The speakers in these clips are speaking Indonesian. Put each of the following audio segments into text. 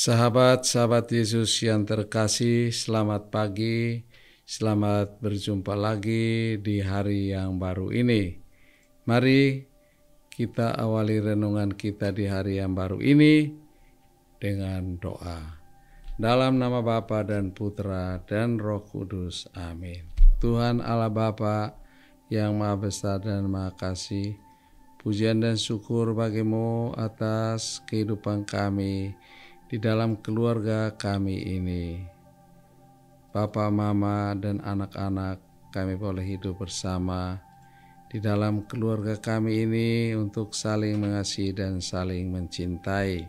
Sahabat-sahabat Yesus yang terkasih, selamat pagi, selamat berjumpa lagi di hari yang baru ini. Mari kita awali renungan kita di hari yang baru ini dengan doa. Dalam nama Bapa dan Putra dan Roh Kudus, amin. Tuhan Allah Bapa yang Maha Besar dan Maha Kasih, pujian dan syukur bagimu atas kehidupan kami di dalam keluarga kami ini. Papa, Mama, dan anak-anak kami boleh hidup bersama di dalam keluarga kami ini untuk saling mengasihi dan saling mencintai.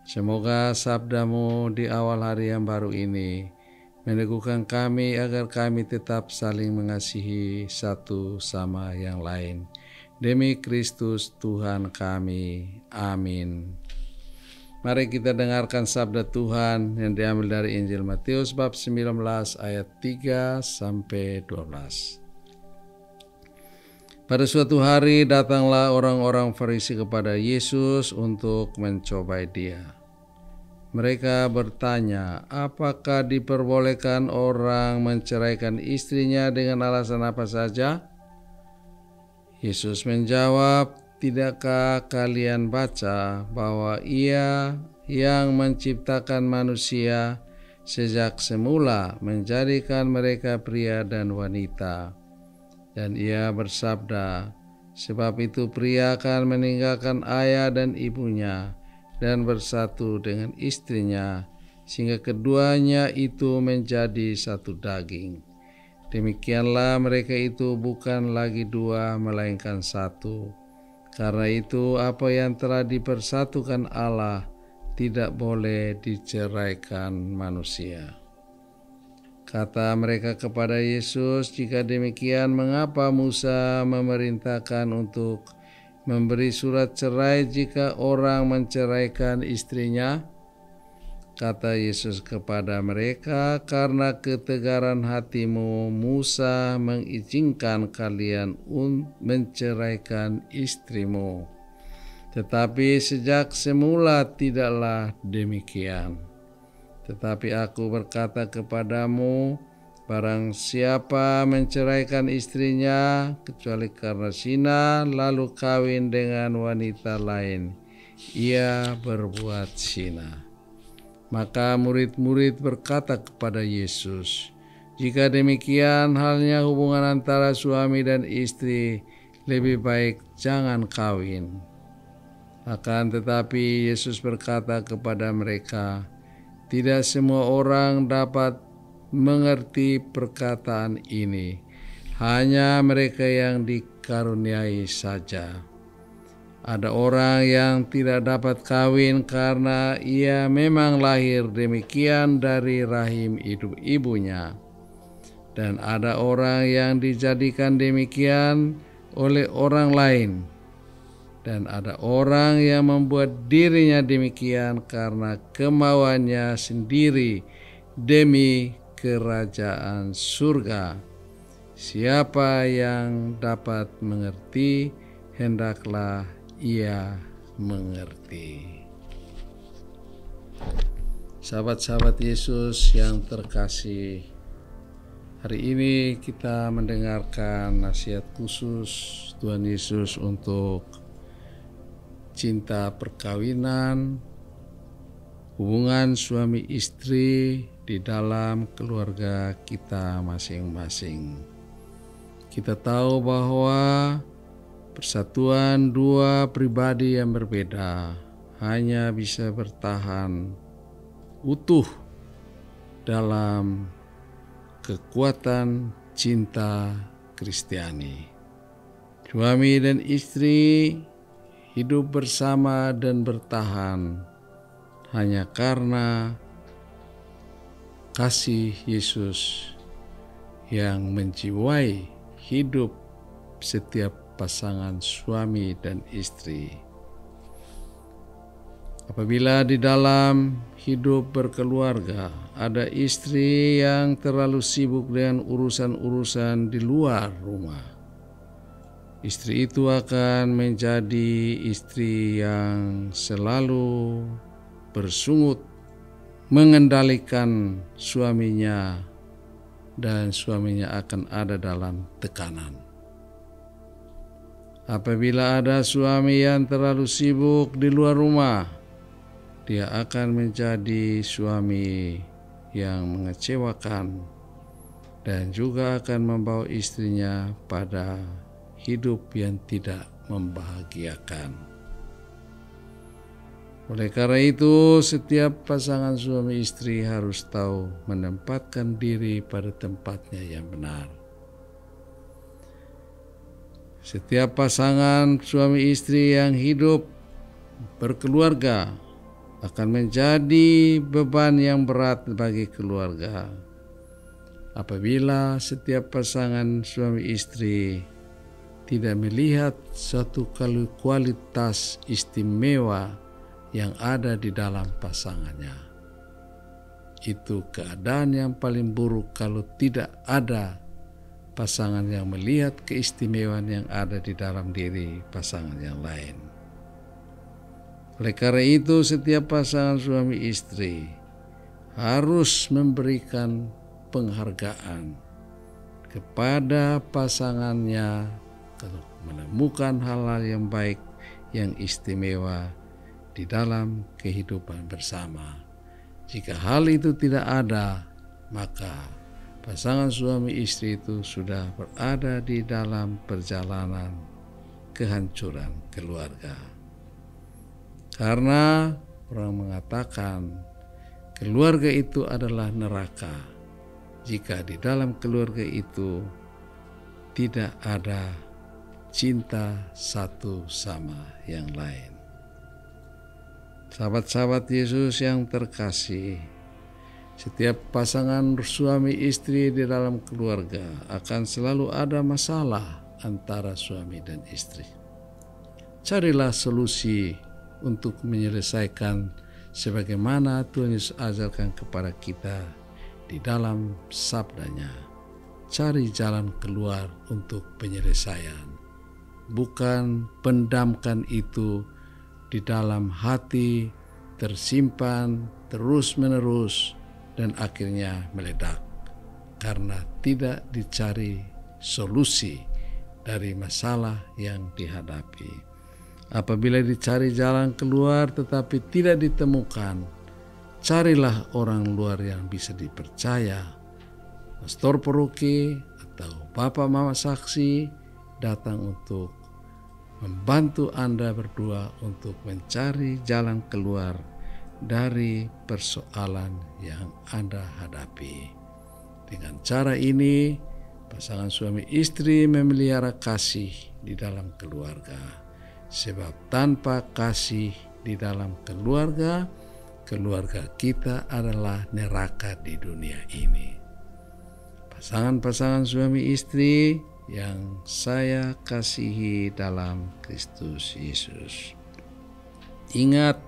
Semoga sabdamu di awal hari yang baru ini meneguhkan kami agar kami tetap saling mengasihi satu sama yang lain. Demi Kristus Tuhan kami. Amin. Mari kita dengarkan sabda Tuhan yang diambil dari Injil Matius bab 19 ayat 3 sampai 12. Pada suatu hari datanglah orang-orang Farisi kepada Yesus untuk mencobai Dia. Mereka bertanya, apakah diperbolehkan orang menceraikan istrinya dengan alasan apa saja? Yesus menjawab, tidakkah kalian baca bahwa Ia yang menciptakan manusia sejak semula menjadikan mereka pria dan wanita? Dan Ia bersabda, sebab itu pria akan meninggalkan ayah dan ibunya dan bersatu dengan istrinya, sehingga keduanya itu menjadi satu daging. Demikianlah mereka itu bukan lagi dua, melainkan satu. Karena itu apa yang telah dipersatukan Allah tidak boleh diceraikan manusia. Kata mereka kepada Yesus, jika demikian mengapa Musa memerintahkan untuk memberi surat cerai jika orang menceraikan istrinya? Kata Yesus kepada mereka, karena ketegaran hatimu Musa mengizinkan kalian menceraikan istrimu. Tetapi sejak semula tidaklah demikian. Tetapi aku berkata kepadamu, barang siapa menceraikan istrinya kecuali karena zina lalu kawin dengan wanita lain, ia berbuat zina. Maka murid-murid berkata kepada Yesus, jika demikian halnya hubungan antara suami dan istri, lebih baik jangan kawin. Akan tetapi Yesus berkata kepada mereka, tidak semua orang dapat mengerti perkataan ini, hanya mereka yang dikaruniai saja. Ada orang yang tidak dapat kawin karena ia memang lahir demikian dari rahim ibunya. Dan ada orang yang dijadikan demikian oleh orang lain. Dan ada orang yang membuat dirinya demikian karena kemauannya sendiri demi kerajaan surga. Siapa yang dapat mengerti, hendaklah ia mengerti. Sahabat-sahabat Yesus yang terkasih, hari ini kita mendengarkan nasihat khusus Tuhan Yesus untuk cinta perkawinan, hubungan suami istri di dalam keluarga kita masing-masing. Kita tahu bahwa persatuan dua pribadi yang berbeda hanya bisa bertahan utuh dalam kekuatan cinta Kristiani. Suami dan istri hidup bersama dan bertahan hanya karena kasih Yesus yang menjiwai hidup setiap pasangan suami dan istri. Apabila di dalam hidup berkeluarga ada istri yang terlalu sibuk dengan urusan-urusan di luar rumah, istri itu akan menjadi istri yang selalu bersungut mengendalikan suaminya dan suaminya akan ada dalam tekanan. Apabila ada suami yang terlalu sibuk di luar rumah, dia akan menjadi suami yang mengecewakan dan juga akan membawa istrinya pada hidup yang tidak membahagiakan. Oleh karena itu, setiap pasangan suami istri harus tahu menempatkan diri pada tempatnya yang benar. Setiap pasangan suami istri yang hidup berkeluarga akan menjadi beban yang berat bagi keluarga. Apabila setiap pasangan suami istri tidak melihat suatu kualitas istimewa yang ada di dalam pasangannya, itu keadaan yang paling buruk kalau tidak ada pasangan yang melihat keistimewaan yang ada di dalam diri pasangan yang lain. Oleh karena itu, setiap pasangan suami istri harus memberikan penghargaan kepada pasangannya untuk menemukan hal-hal yang baik, yang istimewa di dalam kehidupan bersama. Jika hal itu tidak ada, maka pasangan suami istri itu sudah berada di dalam perjalanan kehancuran keluarga. Karena orang mengatakan keluarga itu adalah neraka jika di dalam keluarga itu tidak ada cinta satu sama yang lain. Sahabat-sahabat Yesus yang terkasih, setiap pasangan suami istri di dalam keluarga akan selalu ada masalah antara suami dan istri. Carilah solusi untuk menyelesaikan sebagaimana Tuhan Yesus ajarkan kepada kita di dalam sabdanya. Cari jalan keluar untuk penyelesaian. Bukan pendamkan itu di dalam hati, tersimpan terus-menerus dan akhirnya meledak karena tidak dicari solusi dari masalah yang dihadapi. Apabila dicari jalan keluar tetapi tidak ditemukan, carilah orang luar yang bisa dipercaya, pastor paroki atau bapak mama saksi datang untuk membantu Anda berdua untuk mencari jalan keluar dari persoalan yang Anda hadapi. Dengan cara ini, pasangan suami istri memelihara kasih di dalam keluarga. Sebab tanpa kasih di dalam keluarga, keluarga kita adalah neraka di dunia ini. Pasangan-pasangan suami istri yang saya kasihi dalam Kristus Yesus, ingat,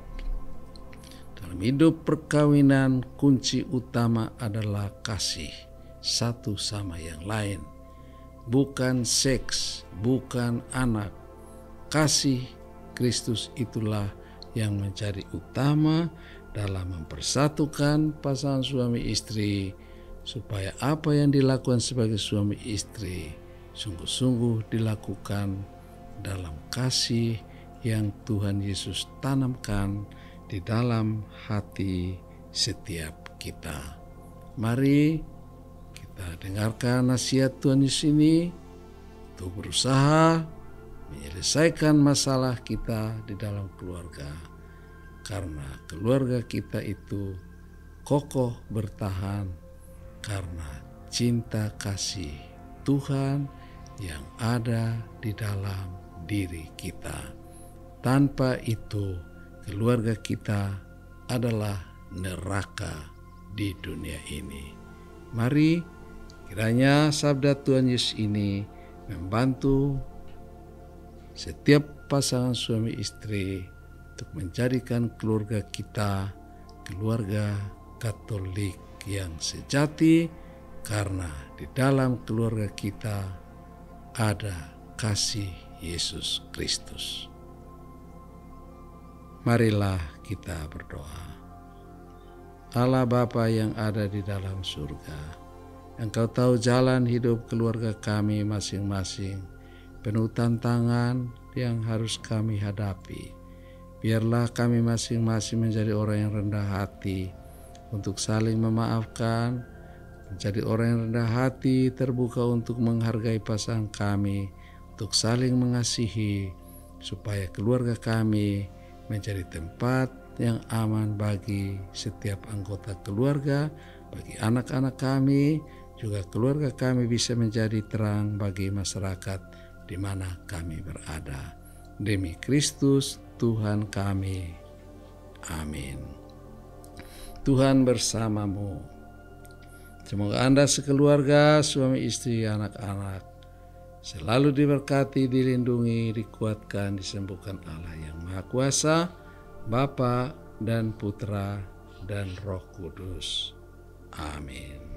dalam hidup perkawinan kunci utama adalah kasih satu sama yang lain, bukan seks, bukan anak. Kasih Kristus itulah yang menjadi utama dalam mempersatukan pasangan suami istri, supaya apa yang dilakukan sebagai suami istri sungguh-sungguh dilakukan dalam kasih yang Tuhan Yesus tanamkan di dalam hati setiap kita. Mari kita dengarkan nasihat Tuhan Yesus ini untuk berusaha menyelesaikan masalah kita di dalam keluarga, karena keluarga kita itu kokoh bertahan karena cinta kasih Tuhan yang ada di dalam diri kita. Tanpa itu, keluarga kita adalah neraka di dunia ini. Mari kiranya sabda Tuhan Yesus ini membantu setiap pasangan suami istri untuk menjadikan keluarga kita keluarga Katolik yang sejati, karena di dalam keluarga kita ada kasih Yesus Kristus. Marilah kita berdoa. Allah Bapa yang ada di dalam surga. Engkau tahu jalan hidup keluarga kami masing-masing, penuh tantangan yang harus kami hadapi. Biarlah kami masing-masing menjadi orang yang rendah hati untuk saling memaafkan, menjadi orang yang rendah hati, terbuka untuk menghargai pasangan kami, untuk saling mengasihi, supaya keluarga kami menjadi tempat yang aman bagi setiap anggota keluarga, bagi anak-anak kami, juga keluarga kami bisa menjadi terang bagi masyarakat di mana kami berada. Demi Kristus Tuhan kami. Amin. Tuhan bersamamu. Semoga Anda sekeluarga, suami istri, anak-anak, selalu diberkati, dilindungi, dikuatkan, disembuhkan Allah yang Maha Kuasa, Bapa dan Putra dan Roh Kudus. Amin.